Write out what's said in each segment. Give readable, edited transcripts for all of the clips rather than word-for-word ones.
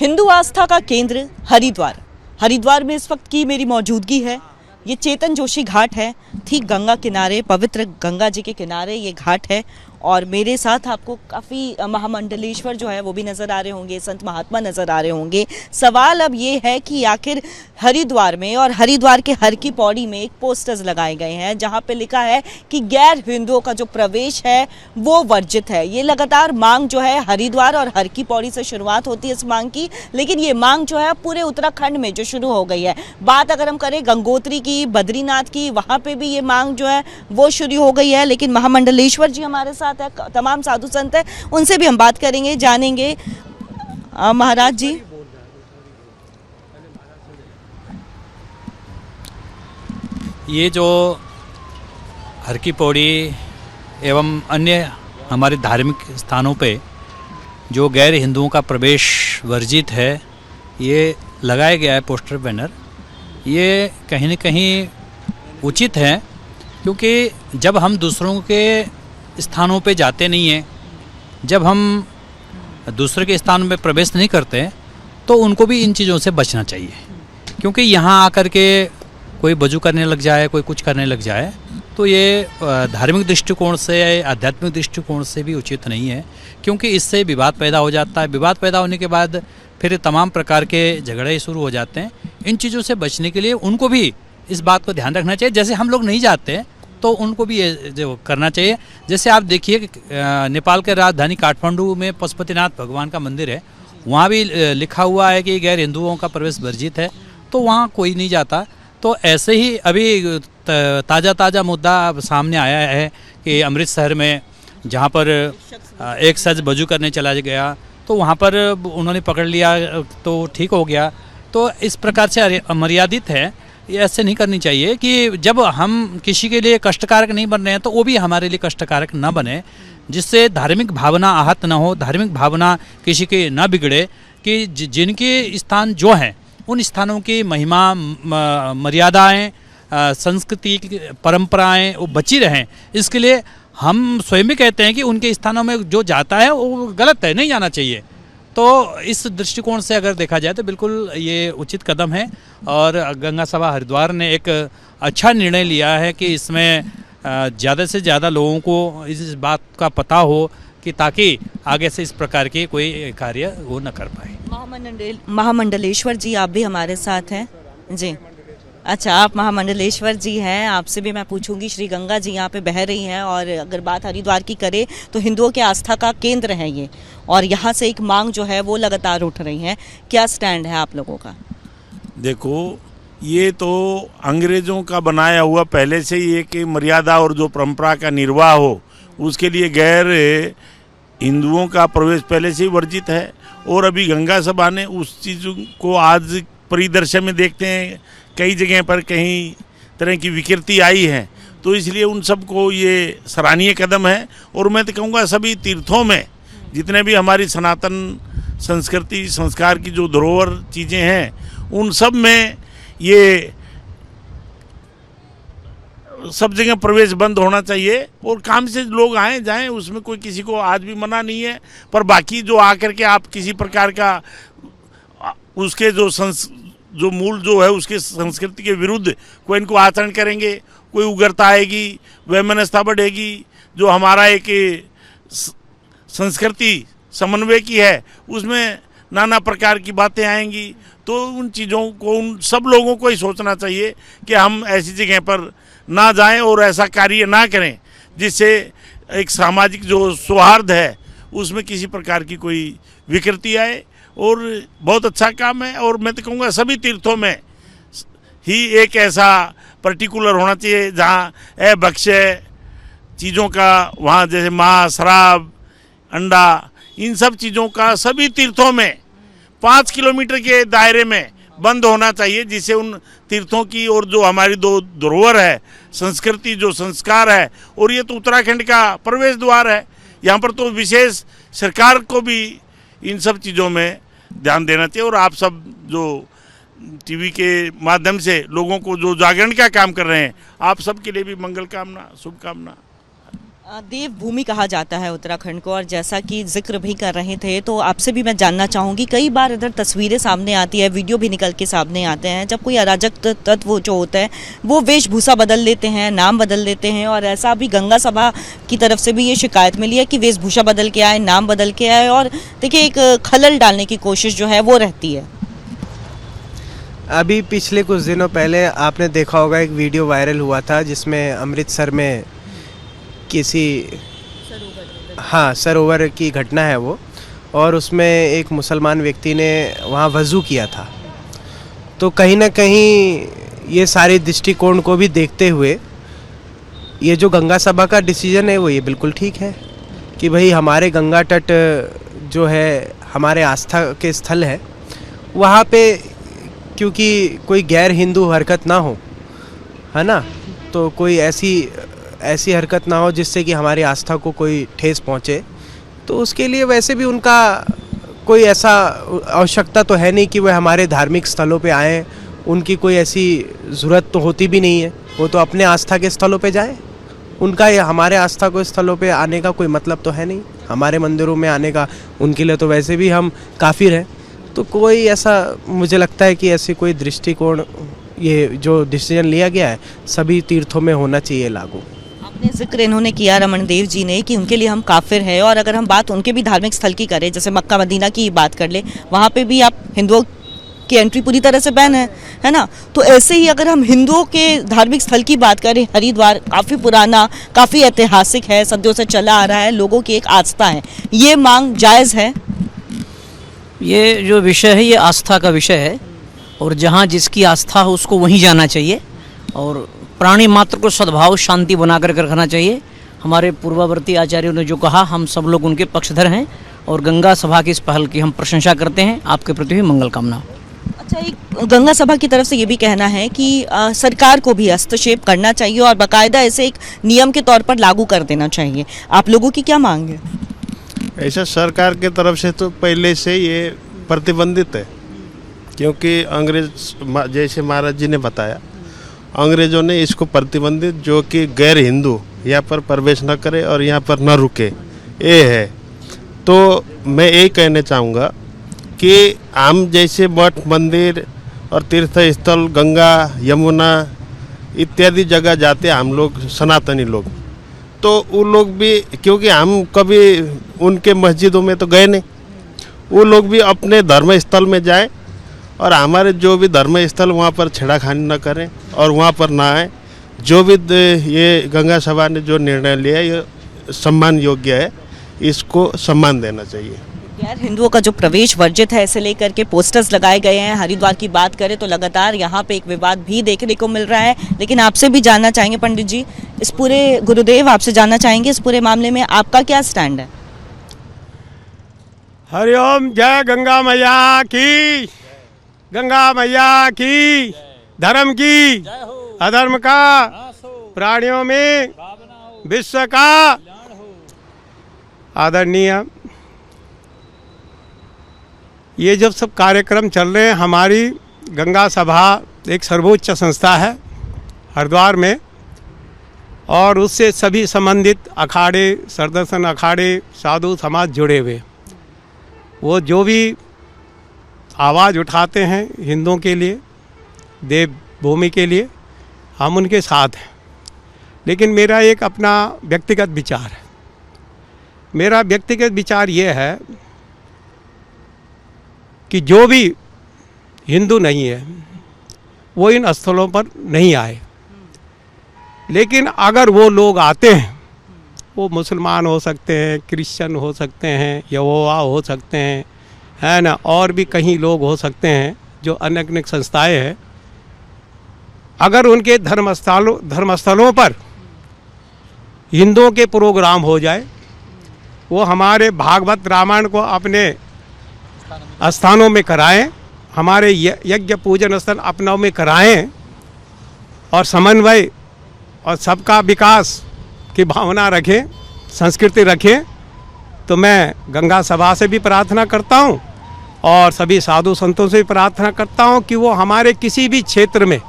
हिंदू आस्था का केंद्र हरिद्वार। हरिद्वार में इस वक्त की मेरी मौजूदगी है। ये चेतन जोशी घाट है, ठीक गंगा किनारे, पवित्र गंगा जी के किनारे ये घाट है। और मेरे साथ आपको काफ़ी महामंडलेश्वर जो है वो भी नज़र आ रहे होंगे, संत महात्मा नज़र आ रहे होंगे। सवाल अब ये है कि आखिर हरिद्वार में और हरिद्वार के हर की पौड़ी में एक पोस्टर्स लगाए गए हैं जहां पे लिखा है कि गैर हिंदुओं का जो प्रवेश है वो वर्जित है। ये लगातार मांग जो है हरिद्वार और हर की पौड़ी से शुरुआत होती है इस मांग की, लेकिन ये मांग जो है पूरे उत्तराखंड में जो शुरू हो गई है। बात अगर हम करें गंगोत्री की, बद्रीनाथ की, वहाँ पे भी ये मांग जो है वो शुरू हो गई है। लेकिन महामंडलेश्वर जी हमारे साथ है, तमाम साधु संत है, उनसे भी हम बात करेंगे, जानेंगे। महाराज जी, ये जो हर की पौड़ी एवं अन्य हमारे धार्मिक स्थानों पे जो गैर हिंदुओं का प्रवेश वर्जित है, ये लगाया गया है पोस्टर बैनर। ये कहीं न कहीं उचित है, क्योंकि जब हम दूसरों के स्थानों पे जाते नहीं हैं, जब हम दूसरे के स्थान में प्रवेश नहीं करते, तो उनको भी इन चीज़ों से बचना चाहिए। क्योंकि यहाँ आकर के कोई वजू करने लग जाए, कोई कुछ करने लग जाए, तो ये धार्मिक दृष्टिकोण से, आध्यात्मिक दृष्टिकोण से भी उचित नहीं है। क्योंकि इससे विवाद पैदा हो जाता है। विवाद पैदा होने के बाद फिर तमाम प्रकार के झगड़े शुरू हो जाते हैं। इन चीज़ों से बचने के लिए उनको भी इस बात को ध्यान रखना चाहिए। जैसे हम लोग नहीं जाते तो उनको भी ये जो करना चाहिए। जैसे आप देखिए, नेपाल के राजधानी काठमांडू में पशुपतिनाथ भगवान का मंदिर है, वहाँ भी लिखा हुआ है कि गैर हिंदुओं का प्रवेश वर्जित है, तो वहाँ कोई नहीं जाता। तो ऐसे ही अभी ताज़ा मुद्दा सामने आया है कि अमृतसर में जहाँ पर एक शख्स वजू करने चला गया, तो वहाँ पर उन्होंने पकड़ लिया तो ठीक हो गया। तो इस प्रकार से मर्यादित है, ये ऐसे नहीं करनी चाहिए कि जब हम किसी के लिए कष्टकारक नहीं बन रहे हैं तो वो भी हमारे लिए कष्टकारक न बने, जिससे धार्मिक भावना आहत न हो, धार्मिक भावना किसी की न बिगड़े, कि जिनके स्थान जो हैं उन स्थानों की महिमा, मर्यादाएं, संस्कृति, परंपराएं वो बची रहें। इसके लिए हम स्वयं भी कहते हैं कि उनके स्थानों में जो जाता है वो गलत है, नहीं जाना चाहिए। तो इस दृष्टिकोण से अगर देखा जाए तो बिल्कुल ये उचित कदम है। और गंगा सभा हरिद्वार ने एक अच्छा निर्णय लिया है कि इसमें ज़्यादा से ज़्यादा लोगों को इस बात का पता हो कि ताकि आगे से इस प्रकार के कोई कार्य वो न कर पाए। महामंडलेश्वर जी, आप भी हमारे साथ हैं जी। अच्छा, आप महामंडलेश्वर जी हैं, आपसे भी मैं पूछूंगी। श्री गंगा जी यहाँ पे बह रही हैं, और अगर बात हरिद्वार की करें तो हिंदुओं के आस्था का केंद्र है ये, और यहाँ से एक मांग जो है वो लगातार उठ रही है। क्या स्टैंड है आप लोगों का? देखो, ये तो अंग्रेज़ों का बनाया हुआ पहले से ही एक मर्यादा और जो परंपरा का निर्वाह हो, उसके लिए गैर हिंदुओं का प्रवेश पहले से ही वर्जित है। और अभी गंगा सभा ने उस चीज़ को आज परिदृश्य में देखते हैं, कई जगह पर कहीं तरह की विकृति आई है, तो इसलिए उन सबको ये सराहनीय कदम है। और मैं तो कहूँगा सभी तीर्थों में जितने भी हमारी सनातन संस्कृति संस्कार की जो धरोहर चीज़ें हैं, उन सब में ये सब जगह प्रवेश बंद होना चाहिए। और काम से लोग आएँ जाएं, उसमें कोई किसी को आज भी मना नहीं है। पर बाकी जो आकर के आप किसी प्रकार का उसके जो मूल जो है उसके संस्कृति के विरुद्ध कोई इनको आचरण करेंगे, कोई उग्रता आएगी, वैमनस्यता बढ़ेगी, जो हमारा एक संस्कृति समन्वय की है उसमें नाना प्रकार की बातें आएंगी। तो उन चीज़ों को उन सब लोगों को ही सोचना चाहिए कि हम ऐसी जगह पर ना जाएं और ऐसा कार्य ना करें जिससे एक सामाजिक जो सौहार्द है उसमें किसी प्रकार की कोई विकृति आए। और बहुत अच्छा काम है। और मैं तो कहूँगा सभी तीर्थों में ही एक ऐसा पर्टिकुलर होना चाहिए जहाँ बख्शे चीज़ों का, वहाँ जैसे मांस, शराब, अंडा, इन सब चीज़ों का सभी तीर्थों में 5 किलोमीटर के दायरे में बंद होना चाहिए, जिससे उन तीर्थों की और जो हमारी दो धरोहर है, संस्कृति, जो संस्कार है, और ये तो उत्तराखंड का प्रवेश द्वार है, यहाँ पर तो विशेष सरकार को भी इन सब चीज़ों में ध्यान देना चाहिए। और आप सब जो टीवी के माध्यम से लोगों को जो जागरण का काम कर रहे हैं, आप सबके लिए भी मंगल कामना, शुभकामना। देवभूमि कहा जाता है उत्तराखंड को, और जैसा कि जिक्र भी कर रहे थे, तो आपसे भी मैं जानना चाहूँगी, कई बार इधर तस्वीरें सामने आती है, वीडियो भी निकल के सामने आते हैं, जब कोई अराजक तत्व जो होता है वो वेशभूषा बदल लेते हैं, नाम बदल लेते हैं, और ऐसा भी गंगा सभा की तरफ से भी ये शिकायत मिली है कि वेशभूषा बदल के आए, नाम बदल के आए, और देखिए एक खलल डालने की कोशिश जो है वो रहती है। अभी पिछले कुछ दिनों पहले आपने देखा होगा, एक वीडियो वायरल हुआ था जिसमें अमृतसर में किसी सरोवर की घटना है वो, और उसमें एक मुसलमान व्यक्ति ने वहाँ वज़ू किया था। तो कहीं ना कहीं ये सारे दृष्टिकोण को भी देखते हुए ये जो गंगा सभा का डिसीजन है वो ये बिल्कुल ठीक है कि भाई हमारे गंगा तट जो है हमारे आस्था के स्थल है, वहाँ पे क्योंकि कोई गैर हिंदू हरकत ना हो, है ना, तो कोई ऐसी हरकत ना हो जिससे कि हमारी आस्था को कोई ठेस पहुँचे, तो उसके लिए वैसे भी उनका कोई ऐसा आवश्यकता तो है नहीं कि वह हमारे धार्मिक स्थलों पे आएँ, उनकी कोई ऐसी ज़रूरत तो होती भी नहीं है, वो तो अपने आस्था के स्थलों पे जाए, उनका ये हमारे आस्था के स्थलों पे आने का कोई मतलब तो है नहीं, हमारे मंदिरों में आने का उनके लिए तो वैसे भी हम काफ़िर हैं। तो कोई ऐसा मुझे लगता है कि ऐसी कोई दृष्टिकोण, ये जो डिसीजन लिया गया है सभी तीर्थों में होना चाहिए लागू। आपने जिक्र इन्होंने किया रमनदेव जी ने कि उनके लिए हम काफिर हैं, और अगर हम बात उनके भी धार्मिक स्थल की करें, जैसे मक्का मदीना की बात कर ले, वहाँ पे भी आप हिंदुओं की एंट्री पूरी तरह से बैन है ना। तो ऐसे ही अगर हम हिंदुओं के धार्मिक स्थल की बात करें, हरिद्वार काफ़ी पुराना, काफ़ी ऐतिहासिक है, सदियों से चला आ रहा है, लोगों की एक आस्था है, ये मांग जायज़ है? ये जो विषय है ये आस्था का विषय है, और जहाँ जिसकी आस्था हो उसको वहीं जाना चाहिए, और प्राणी मात्र को सद्भाव शांति बना कर रखना चाहिए। हमारे पूर्ववर्ती आचार्यों ने जो कहा, हम सब लोग उनके पक्षधर हैं, और गंगा सभा की इस पहल की हम प्रशंसा करते हैं। आपके प्रति भी मंगल कामना। अच्छा, एक गंगा सभा की तरफ से ये भी कहना है कि सरकार को भी हस्तक्षेप करना चाहिए और बाकायदा ऐसे एक नियम के तौर पर लागू कर देना चाहिए। आप लोगों की क्या मांग है? ऐसा सरकार के तरफ से तो पहले से ये प्रतिबंधित है, क्योंकि अंग्रेज, जैसे महाराज जी ने बताया, अंग्रेज़ों ने इसको प्रतिबंधित, जो कि गैर हिंदू यहाँ पर प्रवेश न करे और यहाँ पर न रुके, ये है। तो मैं यही कहना चाहूँगा कि हम जैसे मठ मंदिर और तीर्थ स्थल गंगा यमुना इत्यादि जगह जाते हम लोग सनातनी लोग, तो वो लोग भी, क्योंकि हम कभी उनके मस्जिदों में तो गए नहीं, वो लोग भी अपने धर्म स्थल में जाएं और हमारे जो भी धर्म स्थल वहाँ पर छेड़ाखानी न करें और वहाँ पर ना आए। जो भी ये गंगा सभा ने जो निर्णय लिया ये सम्मान योग्य है, इसको सम्मान देना चाहिए। गैर हिंदुओं का जो प्रवेश वर्जित है, इसे लेकर के पोस्टर्स लगाए गए हैं। हरिद्वार की बात करें तो लगातार यहाँ पे एक विवाद भी देखने को मिल रहा है, लेकिन आपसे भी जानना चाहेंगे पंडित जी, इस पूरे, गुरुदेव आपसे जानना चाहेंगे इस पूरे मामले में आपका क्या स्टैंड है? हरिओम, जय गंगा मैया की, गंगा मैया की, धर्म की, अधर्म का, प्राणियों में विश्व का। आदरणीय, ये जब सब कार्यक्रम चल रहे हैं, हमारी गंगा सभा एक सर्वोच्च संस्था है हरिद्वार में, और उससे सभी संबंधित अखाड़े, सरदर्शन अखाड़े, साधु समाज जुड़े हुए, वो जो भी आवाज़ उठाते हैं हिंदुओं के लिए, देवभूमि के लिए, हम उनके साथ हैं। लेकिन मेरा एक अपना व्यक्तिगत विचार है। मेरा व्यक्तिगत विचार ये है कि जो भी हिंदू नहीं है वो इन स्थलों पर नहीं आए, लेकिन अगर वो लोग आते हैं, वो मुसलमान हो सकते हैं, क्रिश्चियन हो सकते हैं, यहोवा हो सकते हैं, है ना, और भी कहीं लोग हो सकते हैं जो अनेक अनेक संस्थाएं हैं, अगर उनके धर्मस्थलों पर हिंदुओं के प्रोग्राम हो जाए, वो हमारे भागवत रामायण को अपने स्थानों में कराएं, हमारे यज्ञ पूजन स्थल अपनों में कराएं, और समन्वय और सबका विकास की भावना रखें, संस्कृति रखें, तो मैं गंगा सभा से भी प्रार्थना करता हूं और सभी साधु संतों से भी प्रार्थना करता हूं कि वो हमारे किसी भी क्षेत्र में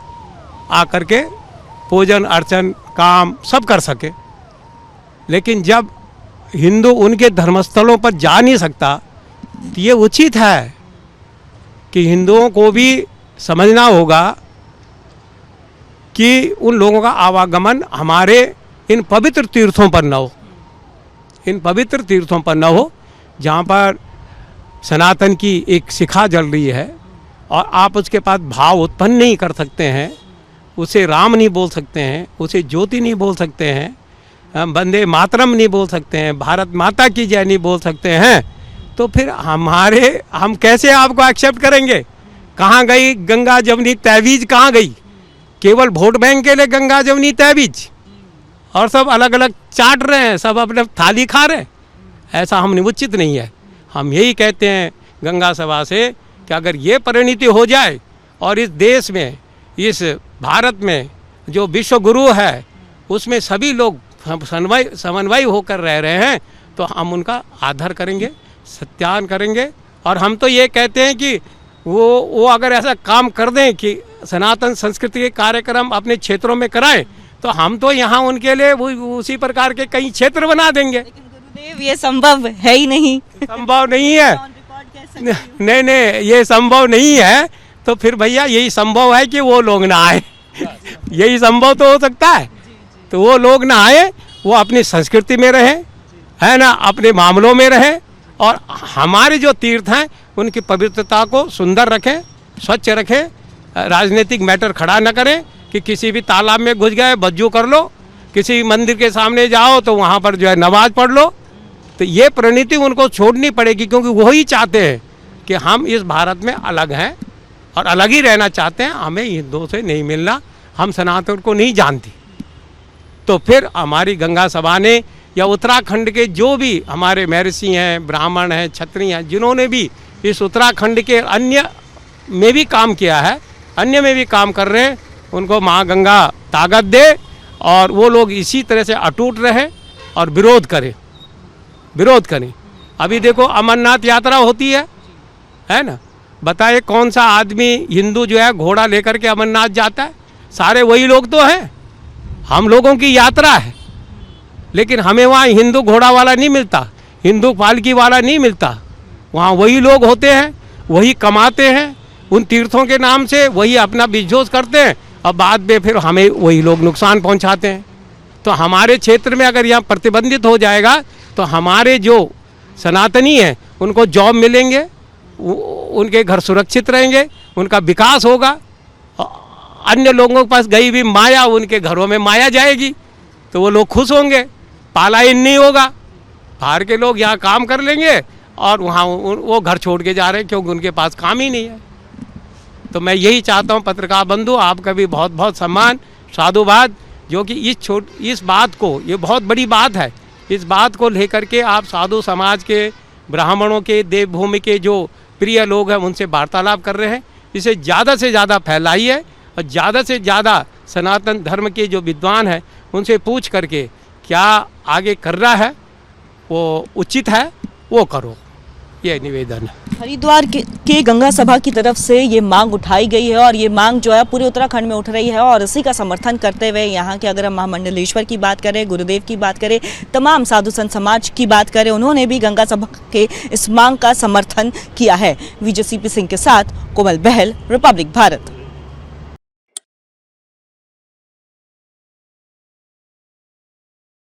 आकर के पूजन अर्चन काम सब कर सके। लेकिन जब हिंदू उनके धर्मस्थलों पर जा नहीं सकता तो ये उचित है कि हिंदुओं को भी समझना होगा कि उन लोगों का आवागमन हमारे इन पवित्र तीर्थों पर न हो, इन पवित्र तीर्थों पर न हो जहाँ पर सनातन की एक शिखा जल रही है और आप उसके पास भाव उत्पन्न नहीं कर सकते हैं, उसे राम नहीं बोल सकते हैं, उसे ज्योति नहीं बोल सकते हैं, वंदे मातरम नहीं बोल सकते हैं, भारत माता की जय नहीं बोल सकते हैं, तो फिर हम कैसे आपको एक्सेप्ट करेंगे? कहाँ गई गंगा जमुनी तहवीज, कहाँ गई? केवल वोट बैंक के लिए गंगा जमुनी तहवीज और सब अलग अलग चाट रहे हैं, सब अपने थाली खा रहे हैं। ऐसा हम उचित नहीं है। हम यही कहते हैं गंगा सभा से कि अगर ये परिणति हो जाए और इस देश में, इस भारत में जो विश्व गुरु है उसमें सभी लोग समन्वय होकर रह रहे हैं तो हम उनका आदर करेंगे, सत्यान करेंगे। और हम तो ये कहते हैं कि वो अगर ऐसा काम कर दें कि सनातन संस्कृति के कार्यक्रम अपने क्षेत्रों में कराएं तो हम तो यहाँ उनके लिए उसी प्रकार के कई क्षेत्र बना देंगे। लेकिन गुरुदेव ये संभव है ही नहीं। संभव नहीं है, नहीं ये संभव नहीं है। तो फिर भैया यही संभव है कि वो लोग ना आए यही संभव तो हो सकता है। तो वो लोग ना आए, वो अपनी संस्कृति में रहें, है ना, अपने मामलों में रहें और हमारे जो तीर्थ हैं उनकी पवित्रता को सुंदर रखें, स्वच्छ रखें, राजनीतिक मैटर खड़ा न करें कि किसी भी तालाब में घुस गए बज्जू कर लो, किसी मंदिर के सामने जाओ तो वहाँ पर जो है नमाज पढ़ लो। तो ये प्रणीति उनको छोड़नी पड़ेगी क्योंकि वही चाहते हैं कि हम इस भारत में अलग हैं और अलग ही रहना चाहते हैं, हमें हिंदुओं से नहीं मिलना, हम सनातन को नहीं जानती। तो फिर हमारी गंगा सभा ने या उत्तराखंड के जो भी हमारे महर्षि हैं, ब्राह्मण हैं, क्षत्रिय हैं, जिन्होंने भी इस उत्तराखंड के अन्य में भी काम किया है, अन्य में भी काम कर रहे हैं, उनको माँ गंगा ताकत दे और वो लोग इसी तरह से अटूट रहे और विरोध करें। अभी देखो अमरनाथ यात्रा होती है ना, बताइए कौन सा आदमी हिंदू जो है घोड़ा लेकर के अमरनाथ जाता है? सारे वही लोग तो हैं। हम लोगों की यात्रा है लेकिन हमें वहाँ हिंदू घोड़ा वाला नहीं मिलता, हिंदू पालकी वाला नहीं मिलता। वहाँ वही लोग होते हैं, वही कमाते हैं उन तीर्थों के नाम से, वही अपना बिजनेस करते हैं और बाद में फिर हमें वही लोग नुकसान पहुँचाते हैं। तो हमारे क्षेत्र में अगर यहाँ प्रतिबंधित हो जाएगा तो हमारे जो सनातनी हैं उनको जॉब मिलेंगे, उनके घर सुरक्षित रहेंगे, उनका विकास होगा। अन्य लोगों के पास गई भी माया उनके घरों में माया जाएगी तो वो लोग खुश होंगे, पलायन नहीं होगा, बाहर के लोग यहाँ काम कर लेंगे और वहाँ वो घर छोड़ के जा रहे हैं क्योंकि उनके पास काम ही नहीं है। तो मैं यही चाहता हूँ पत्रकार बंधु, आपका भी बहुत बहुत सम्मान, साधुवाद, जो कि इस बात को, ये बहुत बड़ी बात है, इस बात को लेकर के आप साधु समाज के, ब्राह्मणों के, देवभूमि के जो प्रिय लोग हैं उनसे वार्तालाप कर रहे हैं। इसे ज़्यादा से ज़्यादा फैलाइए और ज़्यादा से ज़्यादा सनातन धर्म के जो विद्वान हैं उनसे पूछ करके क्या आगे कर रहा है वो उचित है वो करो, ये निवेदन है। हरिद्वार के गंगा सभा की तरफ से ये मांग उठाई गई है और ये मांग जो है पूरे उत्तराखंड में उठ रही है और इसी का समर्थन करते हुए यहाँ के, अगर हम महामंडलेश्वर की बात करें, गुरुदेव की बात करें, तमाम साधु संत समाज की बात करें, उन्होंने भी गंगा सभा के इस मांग का समर्थन किया है। विजय सीपी सिंह के साथ कोमल बहल, रिपब्लिक भारत।